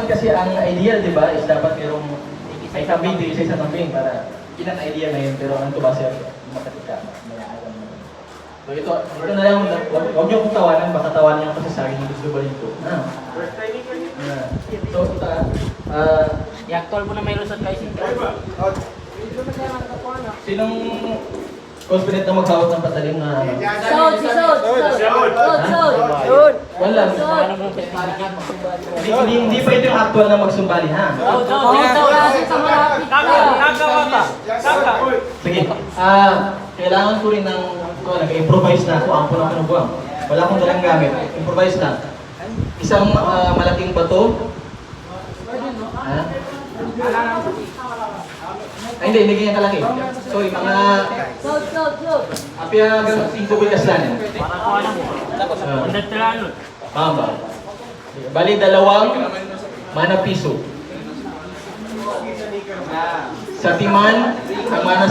Kasi ang ideal, di ba, is dapat merong may kambing, di isa kambing para ilan idea na yun, pero ang tuba siya, makatika, may alam mo. So ito na lang, huwag niyo kong tawanan, baka tawanan niyo kasi sa akin yung gusto ba dito. So ito, I-actual mo na may lusot guys. sinong confident na maghawak ng patalim na ano? Sod! Wala. Hindi pa ito yung actual na magsumbali, ha? Sige. Kailangan ko rin ng nag-improvise na ako. Ampo na pinubuang. Wala akong dalang gamit. Improvise na. Isang malaking bato. Ay, hindi ganyan kalaki. Sorry, mga... Apya hanggang 5 bigas lang. Mama. Bali, 2 mana piso. Sa timan, ang mana